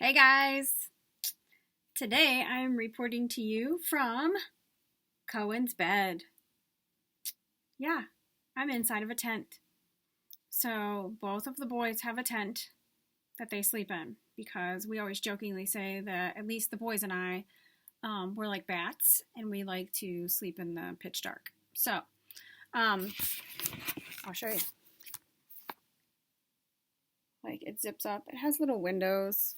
Hey guys! Today I'm reporting to you from Cohen's bed. Yeah, I'm inside of a tent. So both of the boys have a tent that they sleep in because we always jokingly say that at least the boys and I, we're like bats and we like to sleep in the pitch dark. So, I'll show you. Like it zips up. It has little windows.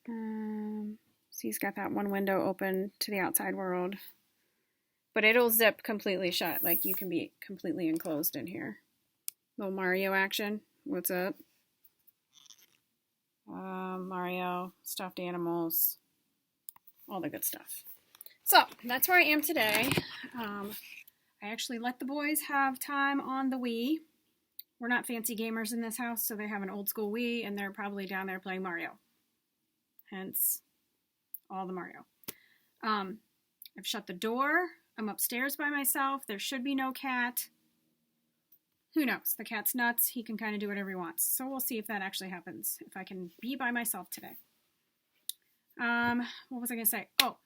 So he's got that one window open to the outside world. But it'll zip completely shut. Like you can be completely enclosed in here. Little Mario action. What's up? Mario, stuffed animals, all the good stuff. So that's where I am today. I actually let the boys have time on the Wii. We're not fancy gamers in this house, so they have an old school Wii, and they're probably down there playing Mario. Hence, all the Mario. I've shut the door. I'm upstairs by myself. There should be no cat. Who knows? The cat's nuts. He can kind of do whatever he wants. So we'll see if that actually happens, if I can be by myself today. What was I going to say? Oh,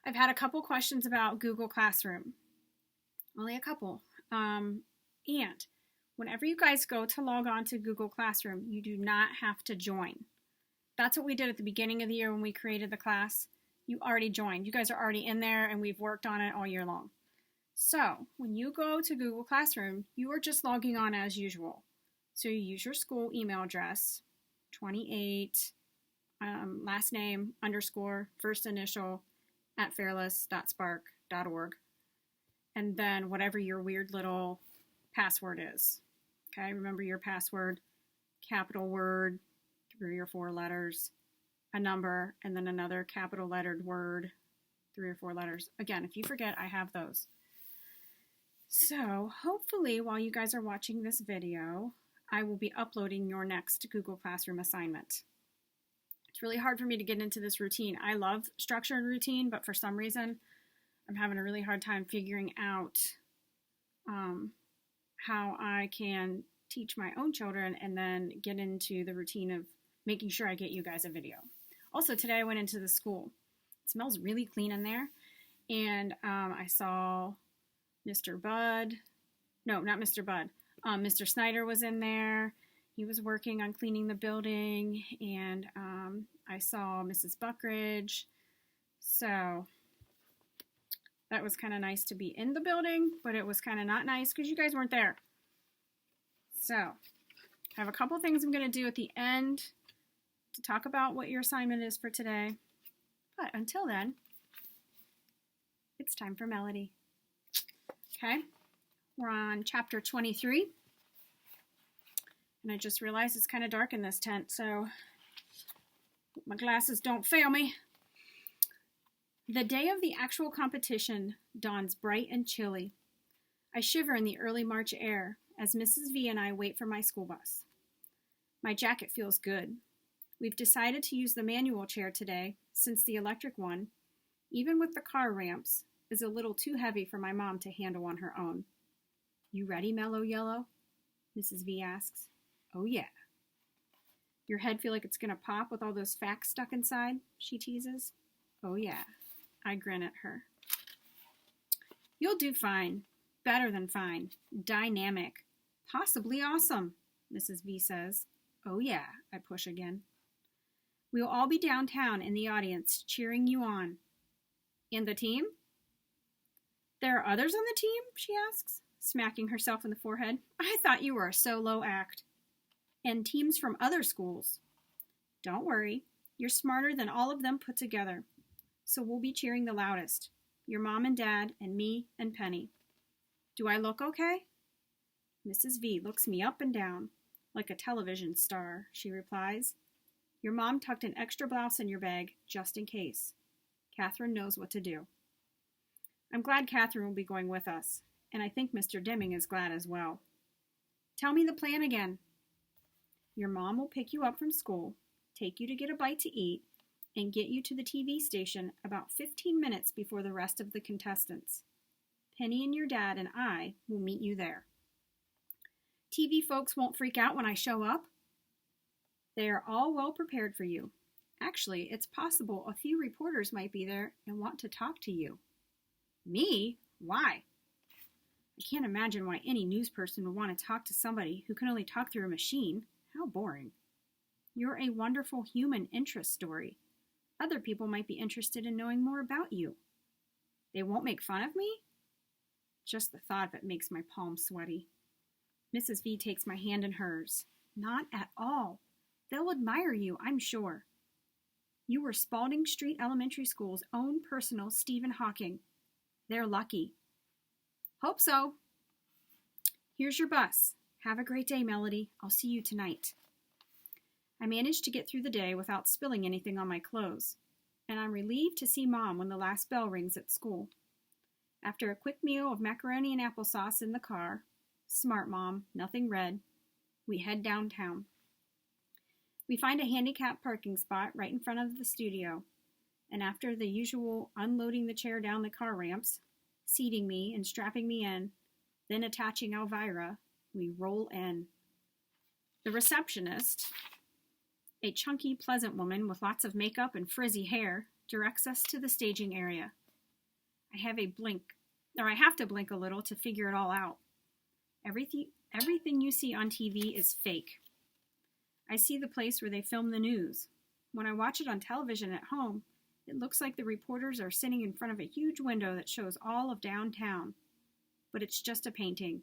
I've had a couple questions about Google Classroom. Only a couple. And whenever you guys go to log on to Google Classroom, you do not have to join. That's what we did at the beginning of the year when we created the class. You already joined. You guys are already in there, and we've worked on it all year long. So when you go to Google Classroom, you are just logging on as usual. So you use your school email address, 28, last name, _ first initial, @fairless.spark.org. And then whatever your weird little password is. Okay, remember your password, capital word, 3 or 4 letters, a number, and then another capital lettered word, 3 or 4 letters. Again, if you forget, I have those. So hopefully while you guys are watching this video, I will be uploading your next Google Classroom assignment. It's really hard for me to get into this routine. I love structure and routine, but for some reason, I'm having a really hard time figuring out how I can teach my own children and then get into the routine of making sure I get you guys a video. Also, today I went into the school. It smells really clean in there. And I saw Mr. Bud. No, not Mr. Bud. Mr. Snyder was in there. He was working on cleaning the building. And I saw Mrs. Buckridge. So that was kind of nice to be in the building, but it was kind of not nice because you guys weren't there. So I have a couple things I'm going to do at the end to talk about what your assignment is for today. But until then, it's time for Melody. Okay, we're on chapter 23. And I just realized it's kind of dark in this tent, so my glasses don't fail me. The day of the actual competition dawns bright and chilly. I shiver in the early March air as Mrs. V and I wait for my school bus. My jacket feels good. We've decided to use the manual chair today since the electric one, even with the car ramps, is a little too heavy for my mom to handle on her own. You ready, Mellow Yellow? Mrs. V asks. Oh yeah. Your head feel like it's going to pop with all those facts stuck inside? She teases. Oh yeah. I grin at her. You'll do fine. Better than fine. Dynamic. Possibly awesome, Mrs. V says. Oh yeah, I push again. We'll all be downtown in the audience cheering you on. And the team? There are others on the team? She asks, smacking herself in the forehead. I thought you were a solo act. And teams from other schools. Don't worry, you're smarter than all of them put together. So we'll be cheering the loudest. Your mom and dad and me and Penny. Do I look okay? Mrs. V looks me up and down. Like a television star, she replies. Your mom tucked an extra blouse in your bag, just in case. Catherine knows what to do. I'm glad Catherine will be going with us, and I think Mr. Deming is glad as well. Tell me the plan again. Your mom will pick you up from school, take you to get a bite to eat, and get you to the TV station about 15 minutes before the rest of the contestants. Penny and your dad and I will meet you there. TV folks won't freak out when I show up. They are all well prepared for you. Actually, it's possible a few reporters might be there and want to talk to you. Me? Why? I can't imagine why any news person would want to talk to somebody who can only talk through a machine. How boring. You're a wonderful human interest story. Other people might be interested in knowing more about you. They won't make fun of me? Just the thought of it makes my palms sweaty. Mrs. V takes my hand in hers. Not at all. They'll admire you, I'm sure. You were Spalding Street Elementary School's own personal Stephen Hawking. They're lucky. Hope so. Here's your bus. Have a great day, Melody. I'll see you tonight. I managed to get through the day without spilling anything on my clothes, and I'm relieved to see Mom when the last bell rings at school. After a quick meal of macaroni and applesauce in the car, smart Mom, nothing red, we head downtown. We find a handicapped parking spot right in front of the studio, and after the usual unloading the chair down the car ramps, seating me and strapping me in, then attaching Elvira, we roll in. The receptionist, a chunky, pleasant woman with lots of makeup and frizzy hair, directs us to the staging area. I have to blink a little to figure it all out. Everything you see on TV is fake. I see the place where they film the news. When I watch it on television at home, it looks like the reporters are sitting in front of a huge window that shows all of downtown. But it's just a painting,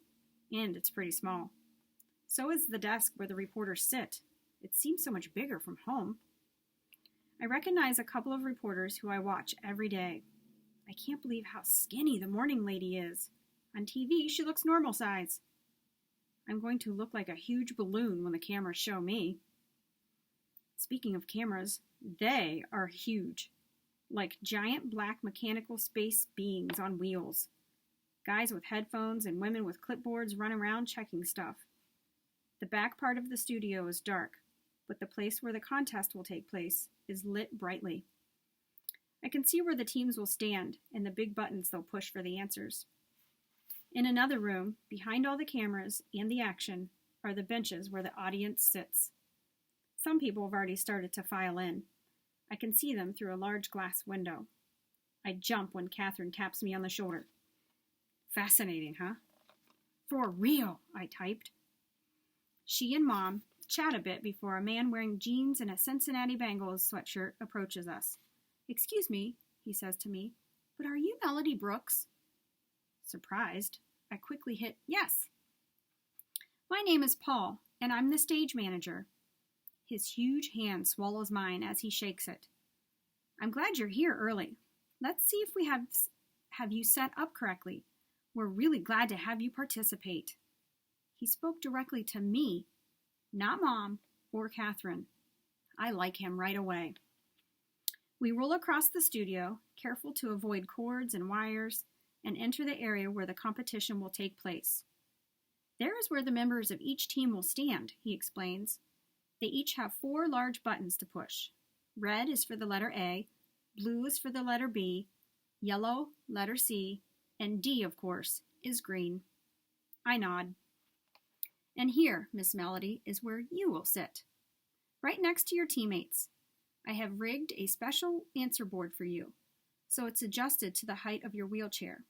and it's pretty small. So is the desk where the reporters sit. It seems so much bigger from home. I recognize a couple of reporters who I watch every day. I can't believe how skinny the morning lady is. On TV, she looks normal size. I'm going to look like a huge balloon when the cameras show me. Speaking of cameras, they are huge. Like giant black mechanical space beings on wheels. Guys with headphones and women with clipboards run around checking stuff. The back part of the studio is dark, but the place where the contest will take place is lit brightly. I can see where the teams will stand and the big buttons they'll push for the answers. In another room, behind all the cameras and the action, are the benches where the audience sits. Some people have already started to file in. I can see them through a large glass window. I jump when Catherine taps me on the shoulder. Fascinating, huh? For real, I typed. She and Mom chat a bit before a man wearing jeans and a Cincinnati Bengals sweatshirt approaches us. Excuse me, he says to me, but are you Melody Brooks? Surprised, I quickly hit yes. My name is Paul, and I'm the stage manager. His huge hand swallows mine as he shakes it. I'm glad you're here early. Let's see if we have you set up correctly. We're really glad to have you participate. He spoke directly to me, not Mom or Catherine. I like him right away. We roll across the studio, careful to avoid cords and wires, and enter the area where the competition will take place. There is where the members of each team will stand, he explains. They each have 4 large buttons to push. Red is for the letter A, blue is for the letter B, yellow, letter C, and D, of course, is green. I nod. And here, Miss Melody, is where you will sit. Right next to your teammates. I have rigged a special answer board for you, so it's adjusted to the height of your wheelchair.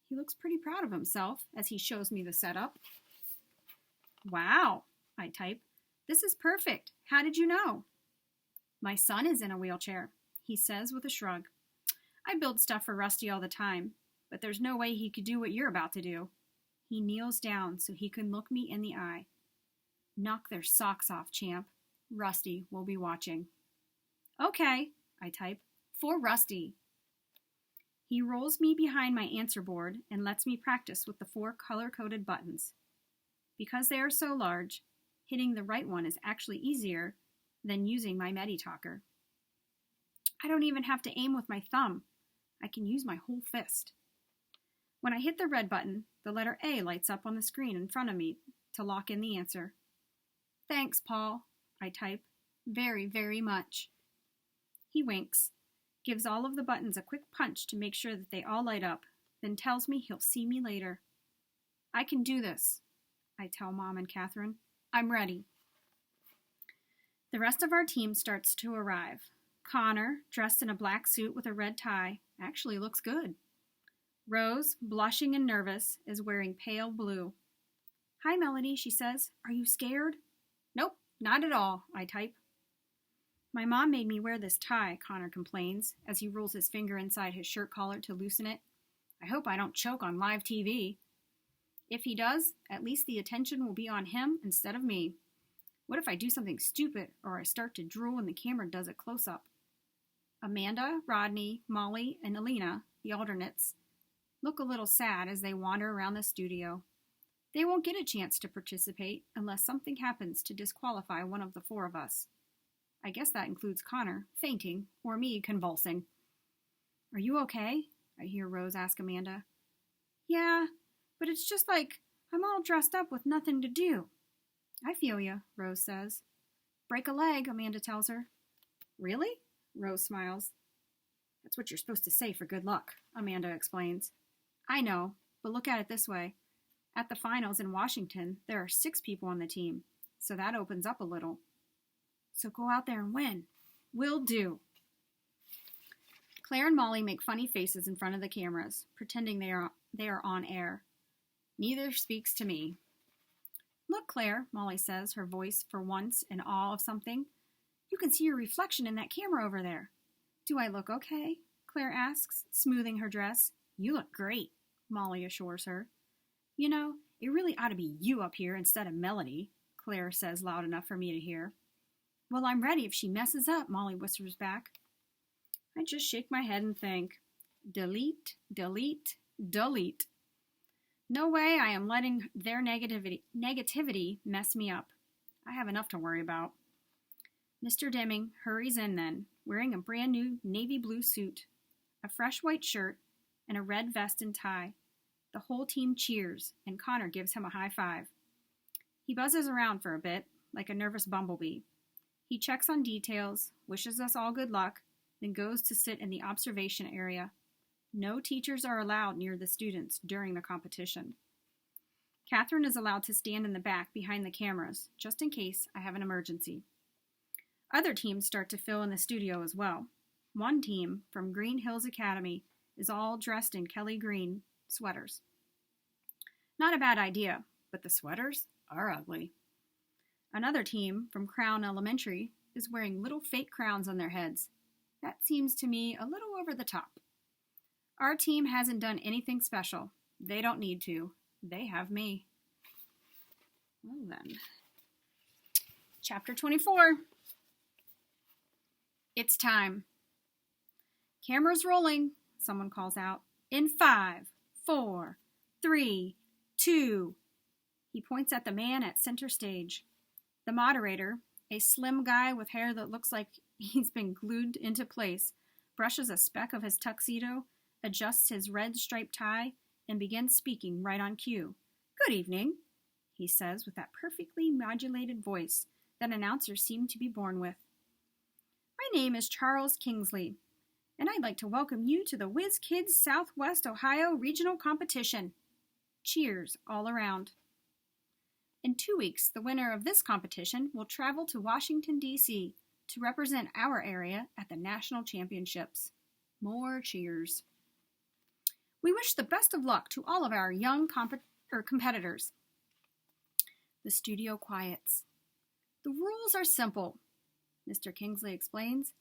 He looks pretty proud of himself as he shows me the setup. Wow, I type. This is perfect. How did you know? My son is in a wheelchair, he says with a shrug. I build stuff for Rusty all the time, but there's no way he could do what you're about to do. He kneels down so he can look me in the eye. Knock their socks off, champ. Rusty will be watching. Okay, I type, for Rusty. He rolls me behind my answer board and lets me practice with the 4 color-coded buttons. Because they are so large, hitting the right one is actually easier than using my Medi-Talker. I don't even have to aim with my thumb. I can use my whole fist. When I hit the red button, the letter A lights up on the screen in front of me to lock in the answer. Thanks, Paul, I type. Very, very much. He winks, gives all of the buttons a quick punch to make sure that they all light up, then tells me he'll see me later. I can do this, I tell Mom and Catherine. I'm ready. The rest of our team starts to arrive. Connor, dressed in a black suit with a red tie, actually looks good. Rose, blushing and nervous, is wearing pale blue. "Hi, Melody," she says. "Are you scared?" "Nope, not at all," I type. "My mom made me wear this tie," Connor complains, as he rolls his finger inside his shirt collar to loosen it. "I hope I don't choke on live TV." If he does, at least the attention will be on him instead of me. What if I do something stupid or I start to drool and the camera does a close-up? Amanda, Rodney, Molly, and Alina, the alternates, look a little sad as they wander around the studio. They won't get a chance to participate unless something happens to disqualify one of the four of us. I guess that includes Connor fainting or me convulsing. "Are you okay?" I hear Rose ask Amanda. "Yeah, but it's just like I'm all dressed up with nothing to do." "I feel ya," Rose says. "Break a leg," Amanda tells her. "Really?" Rose smiles. "That's what you're supposed to say for good luck," Amanda explains. "I know, but look at it this way. At the finals in Washington, there are 6 people on the team, so that opens up a little. So go out there and win." "Will do." Claire and Molly make funny faces in front of the cameras, pretending they are on air. Neither speaks to me. "Look, Claire," Molly says, her voice for once in awe of something. "You can see your reflection in that camera over there." "Do I look okay?" Claire asks, smoothing her dress. "You look great," Molly assures her. "You know, it really ought to be you up here instead of Melody," Claire says loud enough for me to hear. "Well, I'm ready if she messes up," Molly whispers back. I just shake my head and think, delete, delete, delete. No way I am letting their negativity mess me up. I have enough to worry about. Mr. Deming hurries in then, wearing a brand new navy blue suit, a fresh white shirt, and a red vest and tie. The whole team cheers, and Connor gives him a high five. He buzzes around for a bit, like a nervous bumblebee. He checks on details, wishes us all good luck, then goes to sit in the observation area. No teachers are allowed near the students during the competition. Catherine is allowed to stand in the back behind the cameras, just in case I have an emergency. Other teams start to fill in the studio as well. One team, from Green Hills Academy, is all dressed in Kelly green sweaters. Not a bad idea, but the sweaters are ugly. Another team, from Crown Elementary, is wearing little fake crowns on their heads. That seems to me a little over the top. Our team hasn't done anything special. They don't need to. They have me. Well then. Chapter 24. It's time. "Cameras rolling," someone calls out. "In 5, 4, 3, 2. He points at the man at center stage. The moderator, a slim guy with hair that looks like he's been glued into place, brushes a speck of his tuxedo, adjusts his red striped tie, and begins speaking right on cue. "Good evening," he says with that perfectly modulated voice that announcers seem to be born with. "My name is Charles Kingsley, and I'd like to welcome you to the Whiz Kids Southwest Ohio Regional Competition." Cheers all around. In 2 weeks, the winner of this competition will travel to Washington, D.C. to represent our area at the national championships. More cheers. We wish the best of luck to all of our young competitors. The studio quiets. The rules are simple, Mr. Kingsley explains.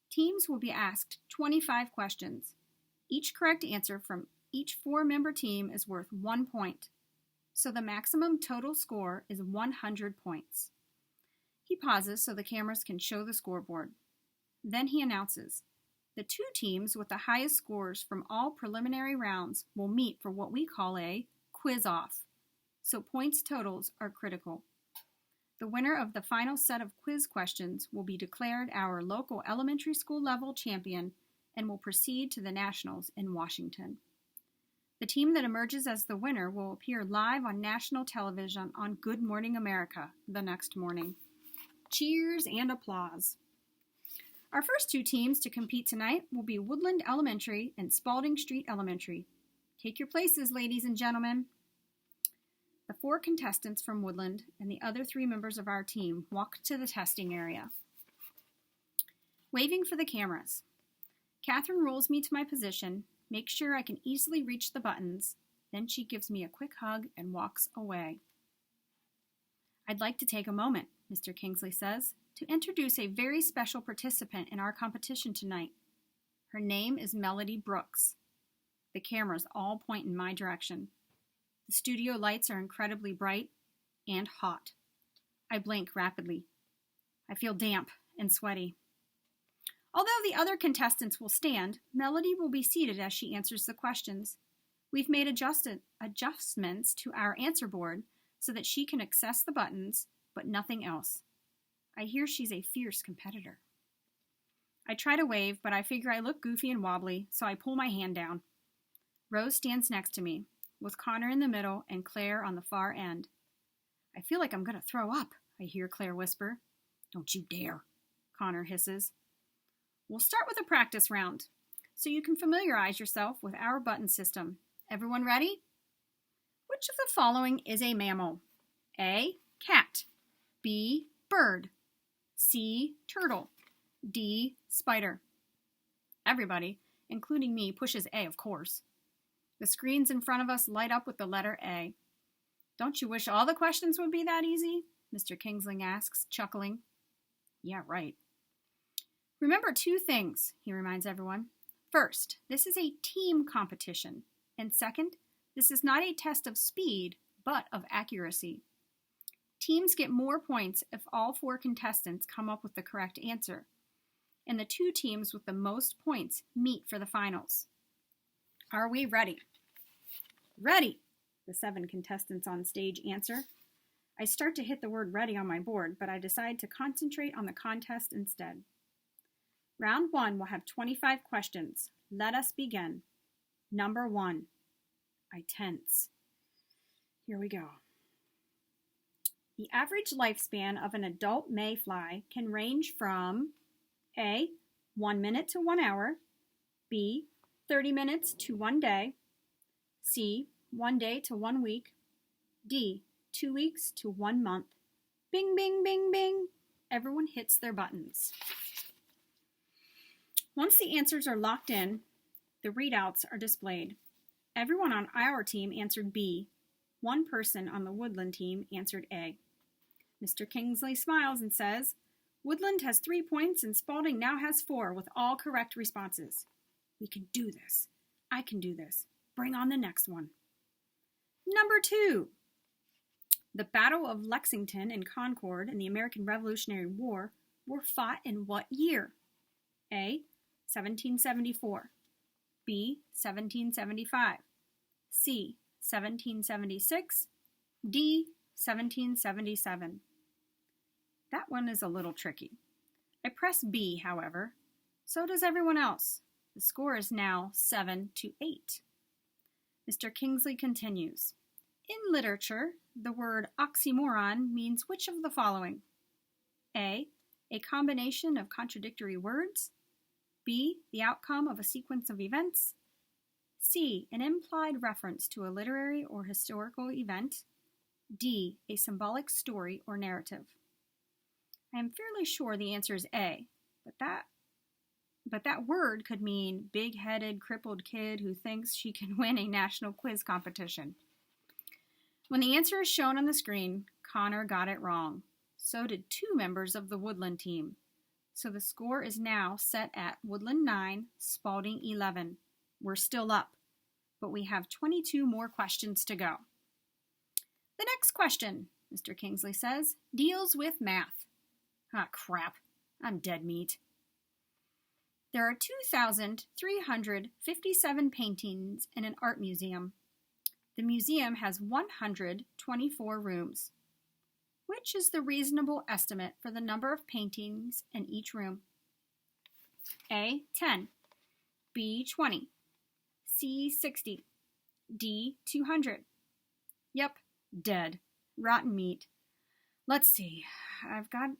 Teams will be asked 25 questions. Each correct answer from each 4-member team is worth 1 point. So the maximum total score is 100 points. He pauses so the cameras can show the scoreboard. Then he announces, the 2 teams with the highest scores from all preliminary rounds will meet for what we call a quiz-off. So points totals are critical. The winner of the final set of quiz questions will be declared our local elementary school level champion and will proceed to the nationals in Washington. The team that emerges as the winner will appear live on national television on Good Morning America the next morning. Cheers and applause. Our first 2 teams to compete tonight will be Woodland Elementary and Spalding Street Elementary. Take your places, ladies and gentlemen. The 4 contestants from Woodland and the other 3 members of our team walk to the testing area. Waving for the cameras. Catherine rolls me to my position, makes sure I can easily reach the buttons, then she gives me a quick hug and walks away. I'd like to take a moment, Mr. Kingsley says, to introduce a very special participant in our competition tonight. Her name is Melody Brooks. The cameras all point in my direction. The studio lights are incredibly bright and hot. I blink rapidly. I feel damp and sweaty. Although the other contestants will stand, Melody will be seated as she answers the questions. We've made adjustments to our answer board so that she can access the buttons, but nothing else. I hear she's a fierce competitor. I try to wave, but I figure I look goofy and wobbly, so I pull my hand down. Rose stands next to me, with Connor in the middle and Claire on the far end. I feel like I'm going to throw up, I hear Claire whisper. Don't you dare, Connor hisses. We'll start with a practice round, so you can familiarize yourself with our button system. Everyone ready? Which of the following is a mammal? A. Cat. B. Bird. C. Turtle. D. Spider. Everybody, including me, pushes A, of course. The screens in front of us light up with the letter A. Don't you wish all the questions would be that easy? Mr. Kingsley asks, chuckling. Yeah, right. Remember two things, he reminds everyone. First, this is a team competition. And second, this is not a test of speed, but of accuracy. Teams get more points if all 4 contestants come up with the correct answer. And the 2 teams with the most points meet for the finals. Are we ready? Ready, the 7 contestants on stage answer. I start to hit the word ready on my board, but I decide to concentrate on the contest instead. Round 1 will have 25 questions. Let us begin. Number 1. I tense. Here we go. The average lifespan of an adult mayfly can range from A. 1 minute to 1 hour, B. 30 minutes to 1 day, C. 1 day to 1 week, D. 2 weeks to 1 month. Bing, bing, bing, bing. Everyone hits their buttons. Once the answers are locked in, the readouts are displayed. Everyone on our team answered B. 1 person on the Woodland team answered A. Mr. Kingsley smiles and says, Woodland has 3 points and Spalding now has 4 with all correct responses. We can do this. I can do this. Bring on the next one. Number 2. The Battle of Lexington and Concord in the American Revolutionary War were fought in what year? A. 1774. B. 1775. C. 1776. D. 1777. That one is a little tricky. I press B, however. So does everyone else. The score is now 7-8. Mr. Kingsley continues. In literature, the word oxymoron means which of the following? A. A combination of contradictory words. B. The outcome of a sequence of events. C. An implied reference to a literary or historical event. D. A symbolic story or narrative. I am fairly sure the answer is A, but that word could mean big-headed, crippled kid who thinks she can win a national quiz competition. When the answer is shown on the screen, Connor got it wrong. So did 2 members of the Woodland team. So the score is now set at Woodland 9, Spalding 11. We're still up, but we have 22 more questions to go. The next question, Mr. Kingsley says, deals with math. Ah, crap. I'm dead meat. There are 2,357 paintings in an art museum. The museum has 124 rooms. Which is the reasonable estimate for the number of paintings in each room? A. 10. B. 20. C. 60. D. 200. Yep, dead. Rotten meat. Let's see. I've got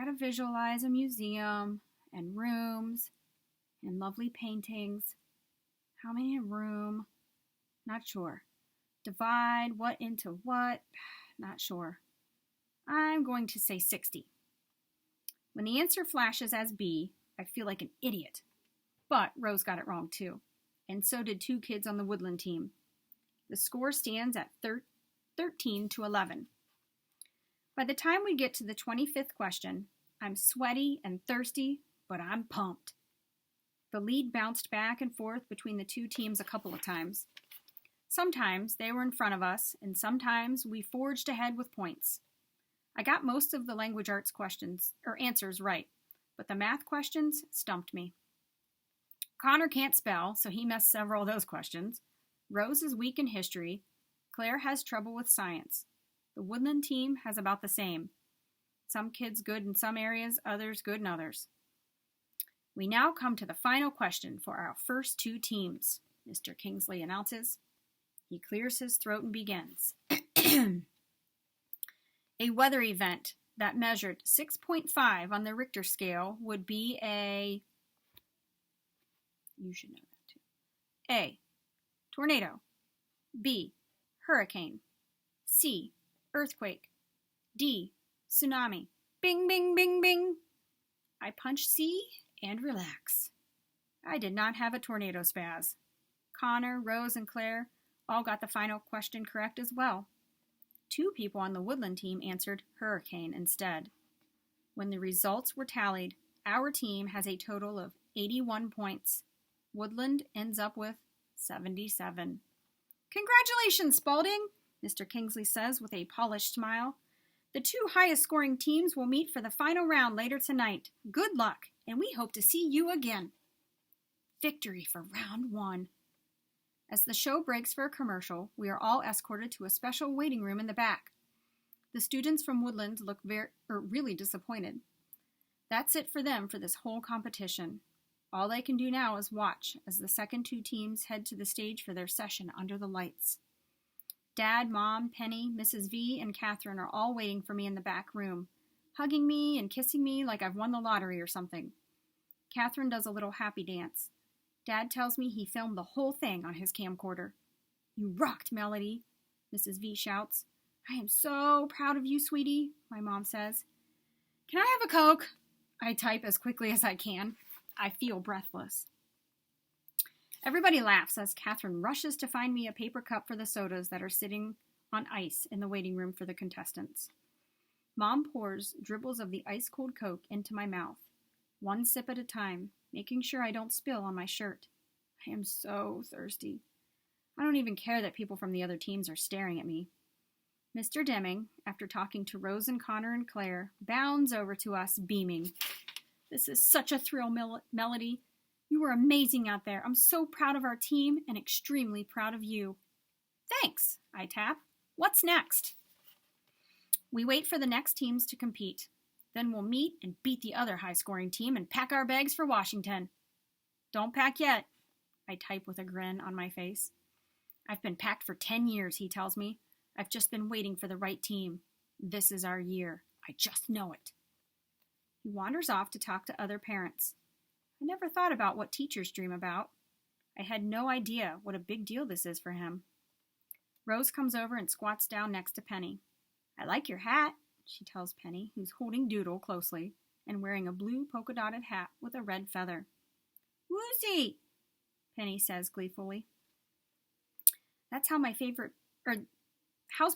to visualize a museum and rooms and lovely paintings. How many in a room? Not sure. Divide what into what? Not sure. I'm going to say 60. When the answer flashes as B, I feel like an idiot. But Rose got it wrong too, and so did 2 kids on the Woodland team. The score stands at 13-11. By the time we get to the 25th question, I'm sweaty and thirsty, but I'm pumped. The lead bounced back and forth between the 2 teams a couple of times. Sometimes they were in front of us, and sometimes we forged ahead with points. I got most of the language arts questions, or answers, right, but the math questions stumped me. Connor can't spell, so he missed several of those questions. Rose is weak in history. Claire has trouble with science. The Woodland team has about the same. Some kids good in some areas, others good in others. We now come to the final question for our first 2 teams, Mr. Kingsley announces. He clears his throat and begins. A weather event that measured 6.5 on the Richter scale would be a... You should know that too. A. Tornado. B. Hurricane. C. Earthquake. D. Tsunami. Bing, bing, bing, bing. I punch C and relax. I did not have a tornado spaz. Connor, Rose, and Claire all got the final question correct as well. 2 people on the Woodland team answered hurricane instead. When the results were tallied, our team has a total of 81 points. Woodland ends up with 77. Congratulations, Spalding, Mr. Kingsley says with a polished smile. The 2 highest scoring teams will meet for the final round later tonight. Good luck, and we hope to see you again. Victory for round 1. As the show breaks for a commercial, we are all escorted to a special waiting room in the back. The students from Woodland look really disappointed. That's it for them for this whole competition. All they can do now is watch as the second 2 teams head to the stage for their session under the lights. Dad, Mom, Penny, Mrs. V, and Catherine are all waiting for me in the back room, hugging me and kissing me like I've won the lottery or something. Catherine does a little happy dance. Dad tells me he filmed the whole thing on his camcorder. You rocked, Melody, Mrs. V shouts. I am so proud of you, sweetie, my mom says. Can I have a Coke? I type as quickly as I can. I feel breathless. Everybody laughs as Catherine rushes to find me a paper cup for the sodas that are sitting on ice in the waiting room for the contestants. Mom pours dribbles of the ice-cold Coke into my mouth, 1 sip at a time, making sure I don't spill on my shirt. I am so thirsty. I don't even care that people from the other teams are staring at me. Mr. Deming, after talking to Rose and Connor and Claire, bounds over to us, beaming. This is such a thrill, Melody. You were amazing out there. I'm so proud of our team and extremely proud of you. Thanks, I tap. What's next? We wait for the next teams to compete. Then we'll meet and beat the other high-scoring team and pack our bags for Washington. Don't pack yet, I type with a grin on my face. I've been packed for 10 years, he tells me. I've just been waiting for the right team. This is our year. I just know it. He wanders off to talk to other parents. I never thought about what teachers dream about. I had no idea what a big deal this is for him. Rose comes over and squats down next to Penny. I like your hat, she tells Penny, who's holding Doodle closely and wearing a blue polka-dotted hat with a red feather. Woozy, Penny says gleefully. How's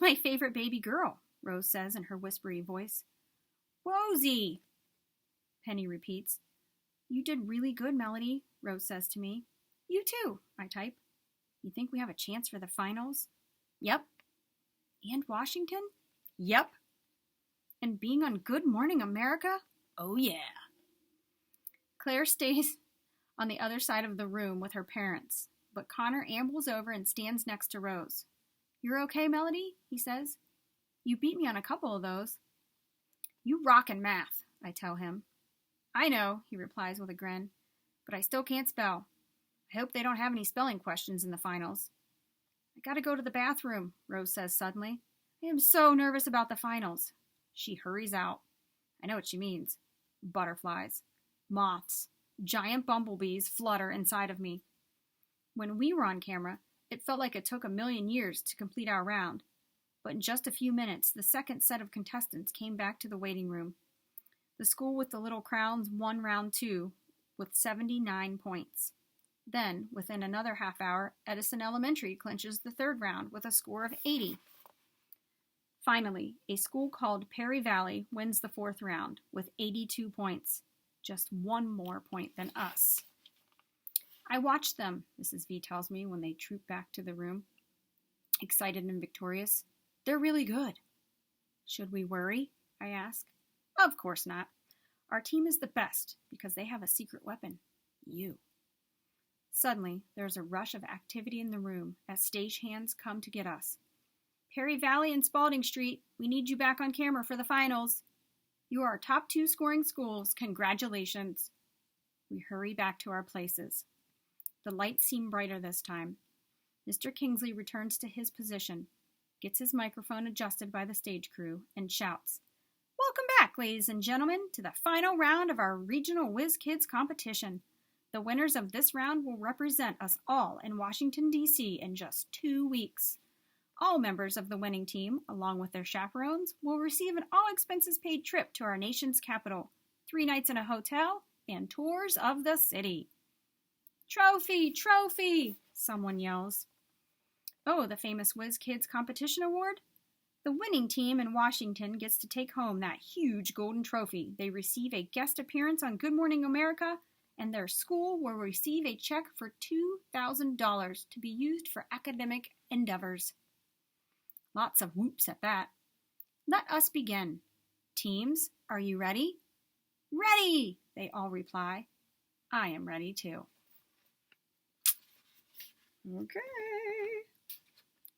my favorite baby girl? Rose says in her whispery voice. Wozy, Penny repeats. You did really good, Melody, Rose says to me. You too, I type. You think we have a chance for the finals? Yep. And Washington? Yep. And being on Good Morning America? Oh yeah. Claire stays on the other side of the room with her parents, but Connor ambles over and stands next to Rose. You're okay, Melody? He says. You beat me on a couple of those. You rock in math, I tell him. I know, he replies with a grin, but I still can't spell. I hope they don't have any spelling questions in the finals. I gotta go to the bathroom, Rose says suddenly. I am so nervous about the finals. She hurries out. I know what she means. Butterflies. Moths. Giant bumblebees flutter inside of me. When we were on camera, it felt like it took 1,000,000 years to complete our round. But in just a few minutes, the second set of contestants came back to the waiting room. The school with the little crowns won round 2, with 79 points. Then, within another half hour, Edison Elementary clinches the third round with a score of 80. Finally, a school called Perry Valley wins the fourth round with 82 points, just one more point than us. I watched them, Mrs. V tells me when they troop back to the room, excited and victorious. They're really good. Should we worry? I ask. Of course not. Our team is the best because they have a secret weapon. You. Suddenly, there's a rush of activity in the room as stagehands come to get us. Perry Valley and Spalding Street, we need you back on camera for the finals. You are our top 2 scoring schools. Congratulations. We hurry back to our places. The lights seem brighter this time. Mr. Kingsley returns to his position, gets his microphone adjusted by the stage crew, and shouts, Welcome back, ladies and gentlemen, to the final round of our Regional Whiz Kids competition. The winners of this round will represent us all in Washington, D.C. in just 2 weeks. All members of the winning team, along with their chaperones, will receive an all-expenses-paid trip to our nation's capital, 3 nights in a hotel, and tours of the city. Trophy! Trophy! Someone yells. Oh, the famous Whiz Kids competition award? The winning team in Washington gets to take home that huge golden trophy. They receive a guest appearance on Good Morning America, and their school will receive a check for $2,000 to be used for academic endeavors. Lots of whoops at that. Let us begin. Teams, are you ready? Ready, they all reply. I am ready too. Okay.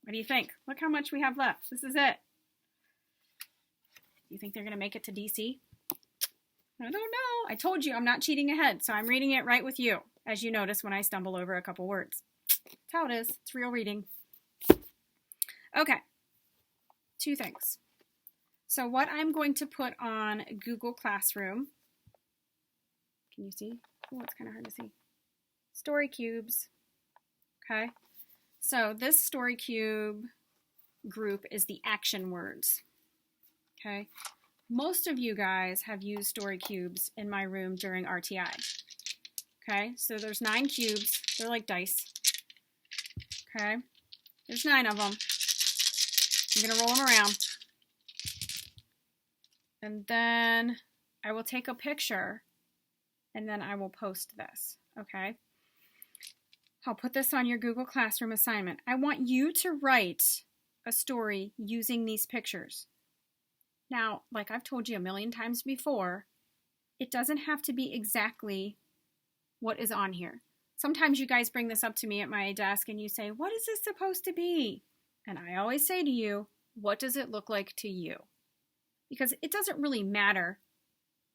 What do you think? Look how much we have left. This is it. Do you think they're going to make it to DC? I don't know. I told you I'm not cheating ahead, so I'm reading it right with you, as you notice when I stumble over a couple words. That's how it is. It's real reading. Okay. 2 things. So what I'm going to put on Google Classroom, can you see? Oh, it's kind of hard to see. Story cubes. Okay. So this story cube group is the action words. Okay. Most of you guys have used story cubes in my room during RTI. Okay. So there's 9 cubes. They're like dice. Okay. There's 9 of them. I'm going to roll them around. And then I will take a picture and then I will post this. Okay. I'll put this on your Google Classroom assignment. I want you to write a story using these pictures. Now, like I've told you a million times before, it doesn't have to be exactly what is on here. Sometimes you guys bring this up to me at my desk and you say, what is this supposed to be? And I always say to you, what does it look like to you? Because it doesn't really matter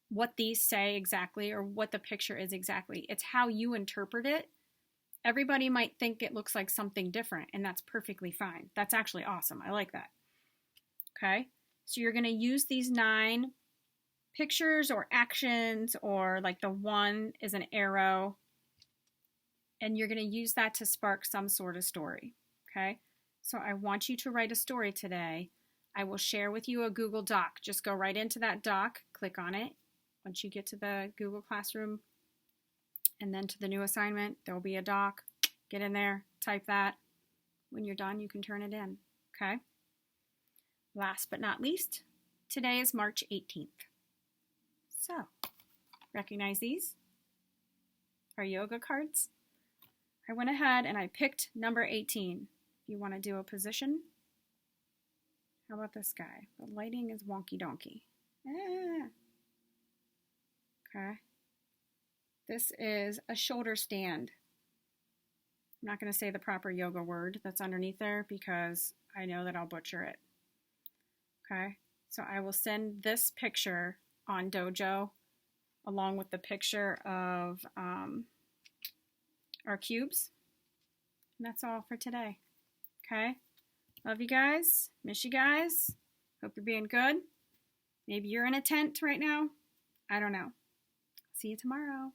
what these say exactly or what the picture is exactly. It's how you interpret it. Everybody might think it looks like something different, and that's perfectly fine. That's actually awesome. I like that. Okay? So you're going to use these 9 pictures or actions, or like the 1 is an arrow, and you're going to use that to spark some sort of story. Okay? So I want you to write a story today. I will share with you a Google Doc. Just go right into that doc, click on it. Once you get to the Google Classroom and then to the new assignment, there will be a doc. Get in there, type that. When you're done, you can turn it in. Okay? Last but not least, today is March 18th. So, recognize these? Our yoga cards. I went ahead and I picked number 18. If you want to do a position, how about this guy? The lighting is wonky donkey. Okay. This is a shoulder stand. I'm not going to say the proper yoga word that's underneath there because I know that I'll butcher it. Okay. So I will send this picture on Dojo along with the picture of our cubes. And that's all for today. Okay. Love you guys. Miss you guys. Hope you're being good. Maybe you're in a tent right now. I don't know. See you tomorrow.